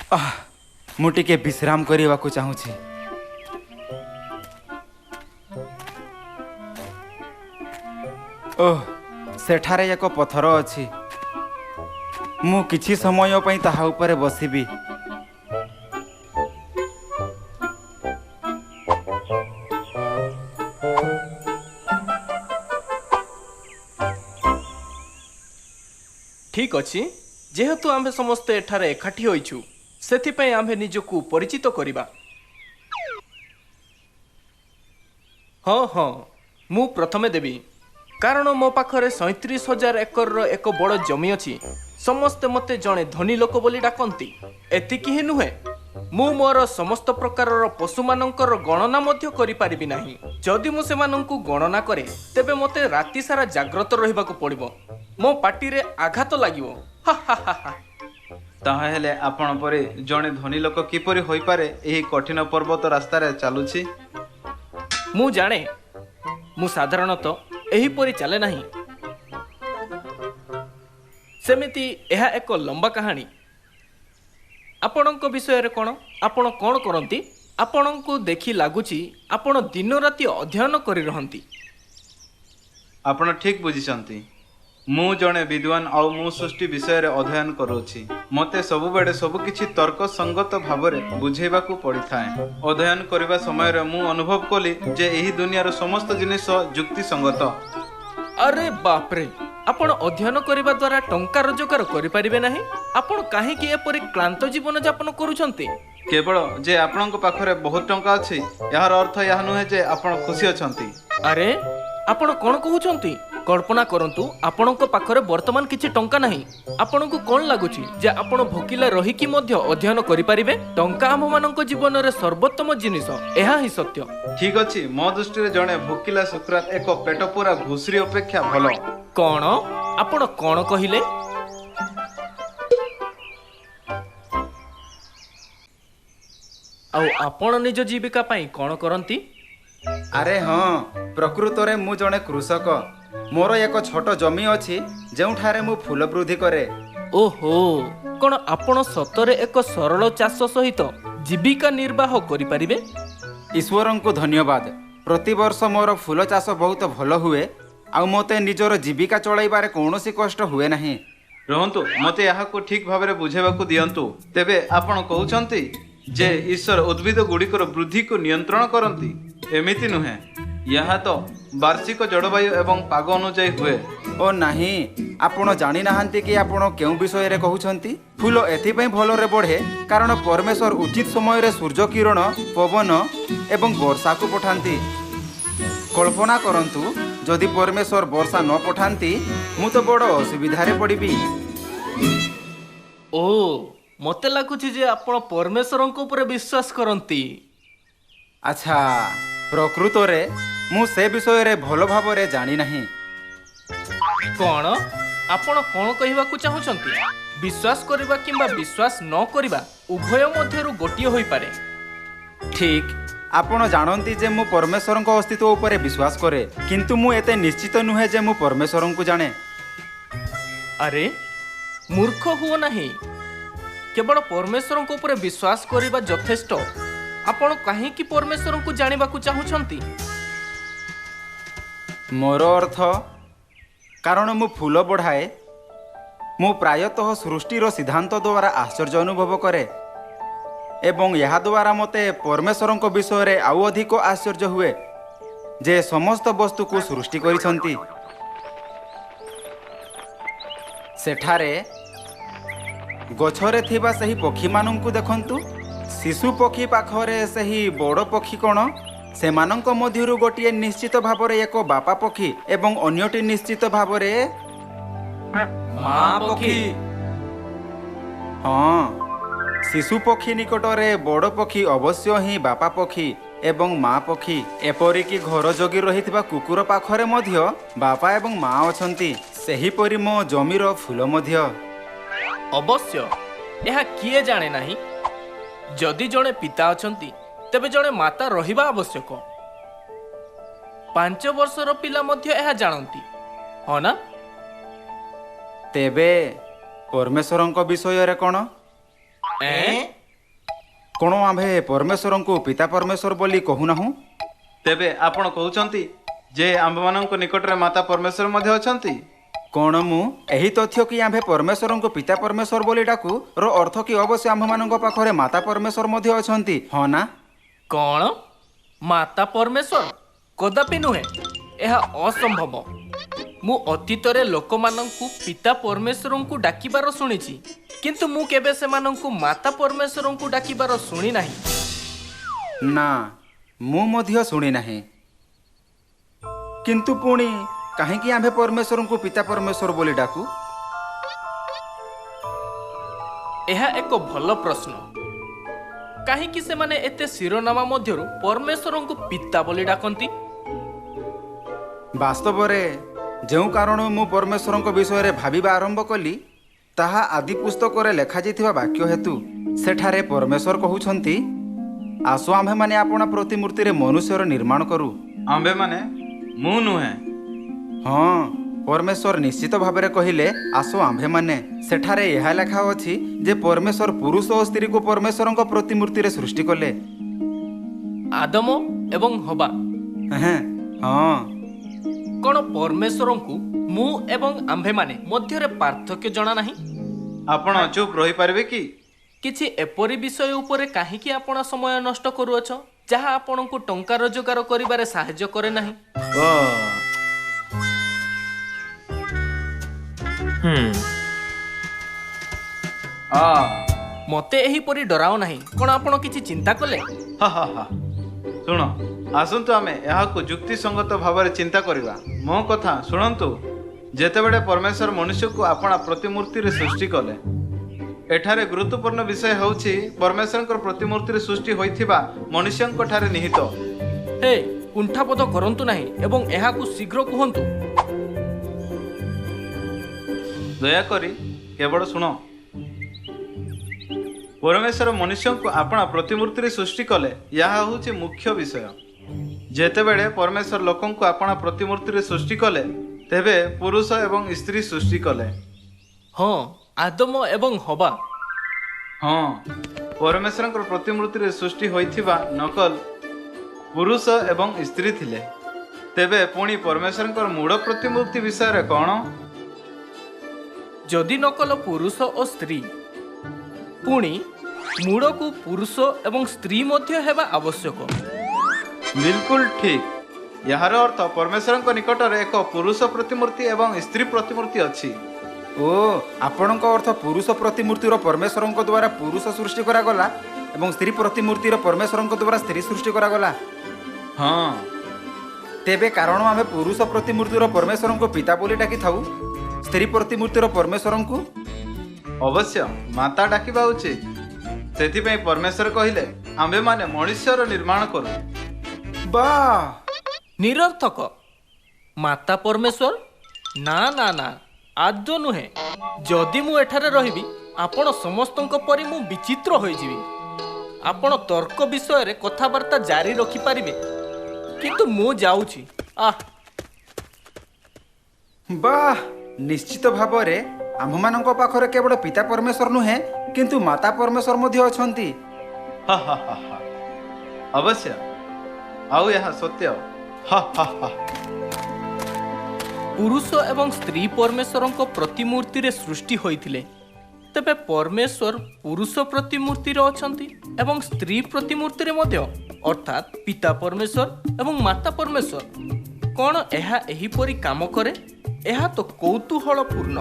ମୁଁ ଟିକେ ବିଶ୍ରାମ କରିବାକୁ ଚାହୁଁଛି। ଓଃ, ସେଠାରେ ଏକ ପଥର ଅଛି। ମୁଁ କିଛି ସମୟ ପାଇଁ ତାହା ଉପରେ ବସିବି। ଠିକ୍ ଅଛି, ଯେହେତୁ ଆମ୍ଭେ ସମସ୍ତେ ଏଠାରେ ଏକାଠି ହୋଇଛୁ, ସେଥିପାଇଁ ଆମ୍ଭେ ନିଜକୁ ପରିଚିତ କରିବା। ହଁ ହଁ, ମୁଁ ପ୍ରଥମେ ଦେବି, କାରଣ ମୋ ପାଖରେ 37,000 ଏକରର ଏକ ବଡ଼ ଜମି ଅଛି। ସମସ୍ତେ ମୋତେ ଜଣେ ଧନୀ ଲୋକ ବୋଲି ଡାକନ୍ତି। ଏତିକି ହିଁ ନୁହେଁ, ମୁଁ ମୋର ସମସ୍ତ ପ୍ରକାରର ପଶୁମାନଙ୍କର ଗଣନା ମଧ୍ୟ କରିପାରିବି ନାହିଁ। ଯଦି ମୁଁ ସେମାନଙ୍କୁ ଗଣନା କରେ, ତେବେ ମୋତେ ରାତି ସାରା ଜାଗ୍ରତ ରହିବାକୁ ପଡ଼ିବ। ମୋ ପାଟିରେ ଆଘାତ ଲାଗିବ। ହା ହା ହା ହା। ତାହେଲେ ଆପଣ ପରି ଜଣେ ଧନୀ ଲୋକ କିପରି ହୋଇପାରେ ଏହି କଠିନ ପର୍ବତ ରାସ୍ତାରେ ଚାଲୁଛି? ମୁଁ ଜାଣେ, ମୁଁ ସାଧାରଣତଃ ଏହିପରି ଚାଲେ ନାହିଁ। ସେମିତି ଏହା ଏକ ଲମ୍ବା କାହାଣୀ। ଆପଣଙ୍କ ବିଷୟରେ କ'ଣ? ଆପଣ କ'ଣ କରନ୍ତି? ଆପଣଙ୍କୁ ଦେଖି ଲାଗୁଛି ଆପଣ ଦିନ ରାତି ଅଧ୍ୟୟନ କରି ରହନ୍ତି। ଆପଣ ଠିକ୍ ବୁଝିଛନ୍ତି। ମୁଁ ଜଣେ ବିଦ୍ୱାନ ଆଉ ମୁଁ ସୃଷ୍ଟି ବିଷୟରେ ଅଧ୍ୟୟନ କରୁଛି। ମୋତେ ସବୁବେଳେ ସବୁକିଛି ତର୍କସଙ୍ଗତ ଭାବରେ ବୁଝେଇବାକୁ ପଡ଼ିଥାଏ। ଅଧ୍ୟୟନ କରିବା ସମୟରେ ମୁଁ ଅନୁଭବ କଲି ଯେ ଏହି ଦୁନିଆର ସମସ୍ତ ଜିନିଷ ଯୁକ୍ତିସଙ୍ଗତ। ଆରେ ବାପରେ, ଆପଣ ଅଧ୍ୟୟନ କରିବା ଦ୍ୱାରା ଟଙ୍କା ରୋଜଗାର କରିପାରିବେ ନାହିଁ? ଆପଣ କାହିଁକି ଏପରି କ୍ଳାନ୍ତ ଜୀବନ ଯାପନ କରୁଛନ୍ତି? କେବଳ ଯେ ଆପଣଙ୍କ ପାଖରେ ବହୁତ ଟଙ୍କା ଅଛି, ଏହାର ଅର୍ଥ ଏହା ନୁହେଁ ଯେ ଆପଣ ଖୁସି ଅଛନ୍ତି। ଆରେ, ଆପଣ କ'ଣ କହୁଛନ୍ତି? କଳ୍ପନା କରନ୍ତୁ, ଆପଣଙ୍କ ପାଖରେ ବର୍ତ୍ତମାନ କିଛି ଟଙ୍କା ନାହିଁ। ଆପଣଙ୍କୁ କ'ଣ ଲାଗୁଛି ଯେ ଆପଣ ଭୋକିଲା ରହିକି ମଧ୍ୟ ଅଧ୍ୟୟନ କରିପାରିବେ? ଟଙ୍କା ଆମ୍ଭମାନଙ୍କ ଜୀବନରେ ସର୍ବୋତ୍ତମ ଜିନିଷ, ଏହା ହିଁ ସତ୍ୟ। ଠିକ୍ ଅଛି, ମୋ ଦୃଷ୍ଟିରେ ଜଣେ ଭୋକିଲା ସୁକ୍ରାତ ଏକ ପେଟ ପୂରା ଘୁଷୁରି ଅପେକ୍ଷା ଭଲ। କ'ଣ? ଆପଣ କ'ଣ କହିଲେ? ଆଉ ଆପଣ ନିଜ ଜୀବିକା ପାଇଁ କ'ଣ କରନ୍ତି? ଆରେ ହଁ, ପ୍ରକୃତରେ ମୁଁ ଜଣେ କୃଷକ। ମୋର ଏକ ଛୋଟ ଜମି ଅଛି, ଯେଉଁଠାରେ ମୁଁ ଫୁଲ ବୃଦ୍ଧି କରେ। ଓହୋ, କ'ଣ ଆପଣ ସତରେ ଏକ ସରଳ ଚାଷ ସହିତ ଜୀବିକା ନିର୍ବାହ କରିପାରିବେ? ଈଶ୍ୱରଙ୍କୁ ଧନ୍ୟବାଦ। ପ୍ରତିବର୍ଷ ମୋର ଫୁଲ ଚାଷ ବହୁତ ଭଲ ହୁଏ, ଆଉ ମୋତେ ନିଜର ଜୀବିକା ଚଳାଇବାରେ କୌଣସି କଷ୍ଟ ହୁଏ ନାହିଁ। ରୁହନ୍ତୁ, ମୋତେ ଏହାକୁ ଠିକ୍ ଭାବରେ ବୁଝାଇବାକୁ ଦିଅନ୍ତୁ। ତେବେ ଆପଣ କହୁଛନ୍ତି ଯେ ଈଶ୍ୱର ଉଦ୍ଭିଦ ଗୁଡ଼ିକର ବୃଦ୍ଧିକୁ ନିୟନ୍ତ୍ରଣ କରନ୍ତି? ଏମିତି ନୁହେଁ, ଏହା ତ ବାର୍ଷିକ ଜଳବାୟୁ ଏବଂ ପାଗ ଅନୁଯାୟୀ ହୁଏ। ଓ ନାହିଁ, ଆପଣ ଜାଣିନାହାନ୍ତି କି ଆପଣ କେଉଁ ବିଷୟରେ କହୁଛନ୍ତି? ଫୁଲ ଏଥିପାଇଁ ଭଲରେ ବଢ଼େ କାରଣ ପରମେଶ୍ୱର ଉଚିତ ସମୟରେ ସୂର୍ଯ୍ୟ କିରଣ, ପବନ ଏବଂ ବର୍ଷାକୁ ପଠାନ୍ତି। କଳ୍ପନା କରନ୍ତୁ, ଯଦି ପରମେଶ୍ୱର ବର୍ଷା ନ ପଠାନ୍ତି, ମୁଁ ତ ବଡ଼ ଅସୁବିଧାରେ ପଡ଼ିବି। ଓ, ମୋତେ ଲାଗୁଛି ଯେ ଆପଣ ପରମେଶ୍ୱରଙ୍କ ଉପରେ ବିଶ୍ୱାସ କରନ୍ତି। ଆଚ୍ଛା, ପ୍ରକୃତରେ ମୁଁ ସେ ବିଷୟରେ ଭଲ ଭାବରେ ଜାଣିନାହିଁ। କ'ଣ? ଆପଣ କ'ଣ କହିବାକୁ ଚାହୁଁଛନ୍ତି? ବିଶ୍ୱାସ କରିବା କିମ୍ବା ବିଶ୍ୱାସ ନ କରିବା ଉଭୟ ମଧ୍ୟରୁ ଗୋଟିଏ ହୋଇପାରେ। ଠିକ୍, ଆପଣ ଜାଣନ୍ତି ଯେ ମୁଁ ପରମେଶ୍ୱରଙ୍କ ଅସ୍ତିତ୍ୱ ଉପରେ ବିଶ୍ୱାସ କରେ, କିନ୍ତୁ ମୁଁ ଏତେ ନିଶ୍ଚିତ ନୁହେଁ ଯେ ମୁଁ ପରମେଶ୍ୱରଙ୍କୁ ଜାଣେ। ଆରେ, ମୂର୍ଖ ହୁଅ ନାହିଁ। କେବଳ ପରମେଶ୍ୱରଙ୍କ ଉପରେ ବିଶ୍ୱାସ କରିବା ଯଥେଷ୍ଟ। ଆପଣ କାହିଁକି ପରମେଶ୍ୱରଙ୍କୁ ଜାଣିବାକୁ ଚାହୁଁଛନ୍ତି? ମୋର ଅର୍ଥ, କାରଣ ମୁଁ ଫୁଲ ବଢ଼ାଏ, ମୁଁ ପ୍ରାୟତଃ ସୃଷ୍ଟିର ସିଦ୍ଧାନ୍ତ ଦ୍ୱାରା ଆଶ୍ଚର୍ଯ୍ୟ ଅନୁଭବ କରେ, ଏବଂ ଏହାଦ୍ୱାରା ମୋତେ ପରମେଶ୍ୱରଙ୍କ ବିଷୟରେ ଆଉ ଅଧିକ ଆଶ୍ଚର୍ଯ୍ୟ ହୁଏ ଯେ ସମସ୍ତ ବସ୍ତୁକୁ ସୃଷ୍ଟି କରିଛନ୍ତି। ସେଠାରେ ଗଛରେ ଥିବା ସେହି ପକ୍ଷୀମାନଙ୍କୁ ଦେଖନ୍ତୁ। ଶିଶୁ ପକ୍ଷୀ ପାଖରେ ସେହି ବଡ଼ ପକ୍ଷୀ କ'ଣ? ସେମାନଙ୍କ ମଧ୍ୟରୁ ଗୋଟିଏ ନିଶ୍ଚିତ ଭାବରେ ଏକ ବାପା ପକ୍ଷୀ ଏବଂ ଅନ୍ୟଟି ନିଶ୍ଚିତ ଭାବରେ ମା ପକ୍ଷୀ। ହଁ, ଶିଶୁ ପକ୍ଷୀ ନିକଟରେ ବଡ଼ ପକ୍ଷୀ ଅବଶ୍ୟ ହିଁ ବାପା ପକ୍ଷୀ ଏବଂ ମା ପକ୍ଷୀ। ଏପରିକି ଘର ଜଗି ରହିଥିବା କୁକୁର ପାଖରେ ମଧ୍ୟ ବାପା ଏବଂ ମା ଅଛନ୍ତି। ସେହିପରି ମୋ ଜମିର ଫୁଲ ମଧ୍ୟ। ଅବଶ୍ୟ, ଏହା କିଏ ଜାଣେ ନାହିଁ? ଯଦି ଜଣେ ପିତା ଅଛନ୍ତି, ତେବେ ଜଣେ ମାତା ରହିବା ଆବଶ୍ୟକ। 5 ବର୍ଷର ପିଲା ମଧ୍ୟ ଏହା ଜାଣନ୍ତି, ହଁ ନା? ତେବେ ପରମେଶ୍ୱରଙ୍କ ବିଷୟରେ କ'ଣ? କ'ଣ ଆମ୍ଭେ ପରମେଶ୍ୱରଙ୍କୁ ପିତା ପରମେଶ୍ୱର ବୋଲି କହୁନାହୁଁ? ତେବେ ଆପଣ କହୁଛନ୍ତି ଯେ ଆମ୍ଭମାନଙ୍କ ନିକଟରେ ମାତା ପରମେଶ୍ୱର ମଧ୍ୟ ଅଛନ୍ତି? କ'ଣ ମୁଁ ଏହି ତଥ୍ୟ କି ଆମ୍ଭେ ପରମେଶ୍ୱରଙ୍କୁ ପିତା ପରମେଶ୍ୱର ବୋଲି ଡାକୁ ର ଅର୍ଥ କି ଅବଶ୍ୟ ଆମ୍ଭମାନଙ୍କ ପାଖରେ ମାତା ପରମେଶ୍ୱର ମଧ୍ୟ ଅଛନ୍ତି, ହଁ ନା? କ'ଣ ମାତା ପରମେଶ୍ୱର? କଦାପି ନୁହେଁ, ଏହା ଅସମ୍ଭବ। ମୁଁ ଅତୀତରେ ଲୋକମାନଙ୍କୁ ପିତା ପରମେଶ୍ୱରଙ୍କୁ ଡାକିବାର ଶୁଣିଛି, କିନ୍ତୁ ମୁଁ କେବେ ସେମାନଙ୍କୁ ମାତା ପରମେଶ୍ୱରଙ୍କୁ ଡାକିବାର ଶୁଣି ନାହିଁ। ନା, ମୁଁ ମଧ୍ୟ ଶୁଣି ନାହିଁ। କିନ୍ତୁ ପୁଣି କାହିଁକି ଆମ୍ଭେ ପରମେଶ୍ୱରଙ୍କୁ ପିତା ପରମେଶ୍ୱର ବୋଲି ଡାକୁ? ଏହା ଏକ ଭଲ ପ୍ରଶ୍ନ। କାହିଁକି ସେମାନେ ଏତେ ଶିରୋନାମା ମଧ୍ୟରୁ ପରମେଶ୍ୱରଙ୍କୁ ପିତା ବୋଲି ଡାକନ୍ତି? ବାସ୍ତବରେ ଯେଉଁ କାରଣରୁ ମୁଁ ପରମେଶ୍ୱରଙ୍କ ବିଷୟରେ ଭାବିବା ଆରମ୍ଭ କଲି ତାହା ଆଦି ପୁସ୍ତକରେ ଲେଖାଯାଇଥିବା ବାକ୍ୟ ହେତୁ। ସେଠାରେ ପରମେଶ୍ୱର କହୁଛନ୍ତି, ଆସ ଆମ୍ଭେମାନେ ଆପଣା ପ୍ରତିମୂର୍ତ୍ତିରେ ମନୁଷ୍ୟର ନିର୍ମାଣ କରୁ। ଆମ୍ଭେମାନେ? ମୁଁ ନୁହେଁ। ହଁ, ପରମେଶ୍ୱର ନିଶ୍ଚିତ ଭାବରେ କହିଲେ, ଆସ ଆମ୍ଭେମାନେ। ସେଠାରେ ଏହା ଲେଖା ଅଛି ଯେ ପରମେଶ୍ୱର ପୁରୁଷ ଓ ସ୍ତ୍ରୀକୁ ପରମେଶ୍ୱରଙ୍କ ପ୍ରତିମୂର୍ତ୍ତିରେ ସୃଷ୍ଟି କଲେ। ଆଦମ ଏବଂ ହବା। ହେଁ, ହଁ। କ'ଣ ପରମେଶ୍ୱରଙ୍କୁ ମୁଁ ଏବଂ ଆମ୍ଭେମାନେ ମଧ୍ୟରେ ପାର୍ଥକ୍ୟ ଜଣା ନାହିଁ? ଆପଣ ଚୁପ୍ ରହିପାରିବେ କି? କିଛି ଏପରି ବିଷୟ ଉପରେ କାହିଁକି ଆପଣ ସମୟ ନଷ୍ଟ କରୁଅଛ ଯାହା ଆପଣଙ୍କୁ ଟଙ୍କା ରୋଜଗାର କରିବାରେ ସାହାଯ୍ୟ କରେ ନାହିଁ? ଓ ମୋତେ ଏହିପରି ଡରାଅ ନାହିଁ। କ'ଣ ଆପଣ କିଛି ଚିନ୍ତା କଲେ? ଶୁଣ, ଆସନ୍ତୁ ଆମେ ଏହାକୁ ଯୁକ୍ତିସଙ୍ଗତ ଭାବରେ ଚିନ୍ତା କରିବା। ମୋ କଥା ଶୁଣନ୍ତୁ। ଯେତେବେଳେ ପରମେଶ୍ୱର ମନୁଷ୍ୟକୁ ଆପଣା ପ୍ରତିମୂର୍ତ୍ତିରେ ସୃଷ୍ଟି କଲେ, ଏଠାରେ ଗୁରୁତ୍ୱପୂର୍ଣ୍ଣ ବିଷୟ ହେଉଛି ପରମେଶ୍ୱରଙ୍କର ପ୍ରତିମୂର୍ତ୍ତିରେ ସୃଷ୍ଟି ହୋଇଥିବା ମନୁଷ୍ୟଙ୍କ ଠାରେ ନିହିତ। ହେ, କୁଣ୍ଠାବୋଧ କରନ୍ତୁ ନାହିଁ ଏବଂ ଏହାକୁ ଶୀଘ୍ର କୁହନ୍ତୁ। ଦୟାକରି କେବଳ ଶୁଣ। ପରମେଶ୍ୱର ମନୁଷ୍ୟଙ୍କୁ ଆପଣା ପ୍ରତିମୂର୍ତ୍ତିରେ ସୃଷ୍ଟି କଲେ, ଏହା ହେଉଛି ମୁଖ୍ୟ ବିଷୟ। ଯେତେବେଳେ ପରମେଶ୍ୱର ଲୋକଙ୍କୁ ଆପଣା ପ୍ରତିମୂର୍ତ୍ତିରେ ସୃଷ୍ଟି କଲେ, ତେବେ ପୁରୁଷ ଏବଂ ସ୍ତ୍ରୀ ସୃଷ୍ଟି କଲେ। ହଁ, ଆଦମ ଏବଂ ହବା। ହଁ, ପରମେଶ୍ୱରଙ୍କର ପ୍ରତିମୂର୍ତ୍ତିରେ ସୃଷ୍ଟି ହୋଇଥିବା ନକଲ ପୁରୁଷ ଏବଂ ସ୍ତ୍ରୀ ଥିଲେ। ତେବେ ପୁଣି ପରମେଶ୍ୱରଙ୍କର ମୂଳ ପ୍ରତିମୂର୍ତ୍ତି ବିଷୟରେ କ'ଣ? ଯଦି ନକଲ ପୁରୁଷ ଓ ସ୍ତ୍ରୀ, ପୁଣି ମୂଳକୁ ପୁରୁଷ ଏବଂ ସ୍ତ୍ରୀ ମଧ୍ୟ ହେବା ଆବଶ୍ୟକ। ବିଲକୁଲ ଠିକ୍। ଏହାର ଅର୍ଥ ପରମେଶ୍ୱରଙ୍କ ନିକଟରେ ଏକ ପୁରୁଷ ପ୍ରତିମୂର୍ତ୍ତି ଏବଂ ସ୍ତ୍ରୀ ପ୍ରତିମୂର୍ତ୍ତି ଅଛି। ଓ, ଆପଣଙ୍କ ଅର୍ଥ ପୁରୁଷ ପ୍ରତିମୂର୍ତ୍ତିର ପରମେଶ୍ୱରଙ୍କ ଦ୍ୱାରା ପୁରୁଷ ସୃଷ୍ଟି କରାଗଲା ଏବଂ ସ୍ତ୍ରୀ ପ୍ରତିମୂର୍ତ୍ତିର ପରମେଶ୍ୱରଙ୍କ ଦ୍ୱାରା ସ୍ତ୍ରୀ ସୃଷ୍ଟି କରାଗଲା। ହଁ। ତେବେ କାରଣ ଆମେ ପୁରୁଷ ପ୍ରତିମୂର୍ତ୍ତିର ପରମେଶ୍ୱରଙ୍କୁ ପିତା ବୋଲି ଡାକିଥାଉ, ସ୍ତ୍ରୀ ପ୍ରତିମୂର୍ତ୍ତିର ପରମେଶ୍ୱରଙ୍କୁ ଅବଶ୍ୟ ମାତା ଡାକିବା ଉଚିତ। ସେଥିପାଇଁ ପରମେଶ୍ୱର କହିଲେ, ଆମ୍ଭେମାନେ ମନୁଷ୍ୟର ନିର୍ମାଣ କରୁ। ବା, ନିରର୍ଥକ। ମାତା ପରମେଶ୍ୱର? ନା ନା ନା, ଆଦୌ ନୁହେଁ। ଯଦି ମୁଁ ଏଠାରେ ରହିବି, ଆପଣ ସମସ୍ତଙ୍କ ପରି ମୁଁ ବିଚିତ୍ର ହୋଇଯିବି। ଆପଣ ତର୍କ ବିଷୟରେ କଥାବାର୍ତ୍ତା ଜାରି ରଖିପାରିବେ, କିନ୍ତୁ ମୁଁ ଯାଉଛି। ବା, ନିଶ୍ଚିତ ଭାବରେ ଆମ୍ଭମାନଙ୍କ ପାଖରେ କେବଳ ପିତା ପରମେଶ୍ୱର ନୁହେଁ, କିନ୍ତୁ ମାତା ପରମେଶ୍ୱର ମଧ୍ୟ ଅଛନ୍ତି। ଅବଶ୍ୟ, ଆଉ ଏହା ସତ୍ୟ। ପୁରୁଷ ଏବଂ ସ୍ତ୍ରୀ ପରମେଶ୍ୱରଙ୍କ ପ୍ରତିମୂର୍ତ୍ତିରେ ସୃଷ୍ଟି ହୋଇଥିଲେ। ତେବେ ପରମେଶ୍ୱର ପୁରୁଷ ପ୍ରତିମୂର୍ତ୍ତିରେ ଅଛନ୍ତି ଏବଂ ସ୍ତ୍ରୀ ପ୍ରତିମୂର୍ତ୍ତିରେ ମଧ୍ୟ, ଅର୍ଥାତ୍ ପିତା ପରମେଶ୍ୱର ଏବଂ ମାତା ପରମେଶ୍ୱର। କ'ଣ ଏହା ଏହିପରି କାମ କରେ? ଏହା ତ କୌତୂହଳପୂର୍ଣ୍ଣ।